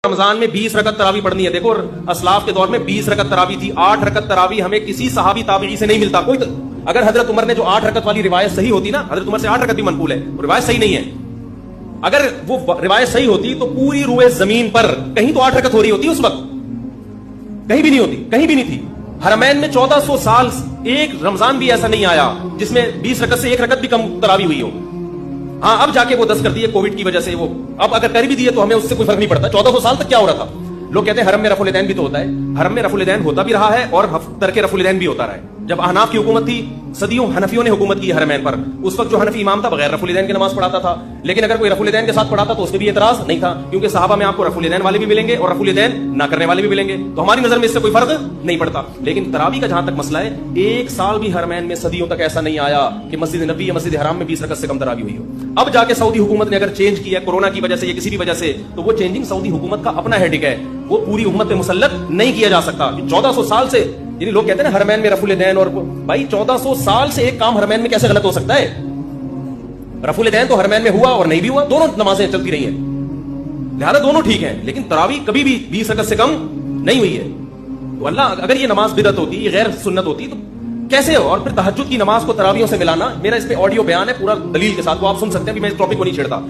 رمضان میں 20 رکعت تراوی پڑھنی ہے. دیکھو اسلاف کے دور میں 20 رکعت تراوی تھی. 8 رکعت تراوی ہمیں کسی صحابی تابعی سے نہیں ملتا. کوئی اگر حضرت عمر نے جو 8 رکعت والی روایت صحیح ہوتی نا, حضرت عمر سے 8 رکعت بھی منقول ہے, روایت صحیح نہیں ہے. اگر وہ روایت صحیح ہوتی تو پوری روئے زمین پر کہیں تو 8 رکعت ہو رہی ہوتی اس وقت, کہیں بھی نہیں ہوتی, کہیں بھی نہیں تھی. حرمین میں 1400 سال ایک رمضان بھی ایسا نہیں آیا جس میں 20 رکعت سے 1 رکعت بھی کم تراوی ہوئی ہو. ہاں اب جا کے وہ 10 کر دیے کووڈ کی وجہ سے. وہ اب اگر کر بھی دیے تو ہمیں اس سے کوئی فرق نہیں پڑتا. 1400 سال تک کیا ہو رہا تھا؟ لوگ کہتے ہیں حرم میں رفع الیدین بھی تو ہوتا ہے. حرم میں رفع الیدین ہوتا بھی رہا ہے اور ترک رفع الیدین بھی ہوتا رہا ہے. جب احناف کی حکومت تھی, صدیوں حنفیوں نے حکومت کی حرمین پر, اس وقت جو حنفی امام تھا بغیر رفع الیدین کی نماز پڑھاتا تھا. لیکن اگر کوئی رفع الیدین کے ساتھ پڑھاتا تو اس پہ بھی اعتراض نہیں تھا, کیونکہ صحابہ میں آپ کو رفع الیدین والے بھی ملیں گے اور رفع الیدین نہ کرنے والے بھی ملیں گے. تو ہماری نظر میں اس سے کوئی فرق نہیں پڑتا. لیکن تراویح کا جہاں تک مسئلہ ہے, 1 سال بھی حرمین میں صدیوں تک ایسا نہیں آیا کہ مسجد نبوی یا مسجد حرام میں 20 رکعت سے کم تراویح ہوئی ہو. اب جا کے سعودی حکومت نے اگر چینج کیا کورونا کی وجہ سے یا کسی بھی وجہ سے, تو وہ چینجنگ سعودی حکومت کا اپنا ہیڈک ہے, وہ پوری امت پہ مسلط نہیں کیا جا سکتا. 1400 سال سے, یعنی لوگ کہتے ہیں نا حرمین میں رفع الیدین, اور بھائی 1400 سال سے ایک کام حرمین میں کیسے غلط ہو سکتا ہے؟ رفع الیدین تو حرمین میں ہوا اور نہیں بھی ہوا, دونوں نمازیں چلتی رہی ہیں, لہذا دونوں ٹھیک ہیں. لیکن تراویح کبھی بھی 20 رکعت سے کم نہیں ہوئی ہے. تو اللہ, اگر یہ نماز بدعت ہوتی, یہ غیر سنت ہوتی, تو کیسے ہو؟ اور پھر تہجد کی نماز کو تراویحوں سے ملانا, میرا اس پہ آڈیو بیان ہے پورا دلیل کے ساتھ, وہ آپ سن سکتے ہیں. بھی میں اس ٹاپک کو نہیں چھیڑتا.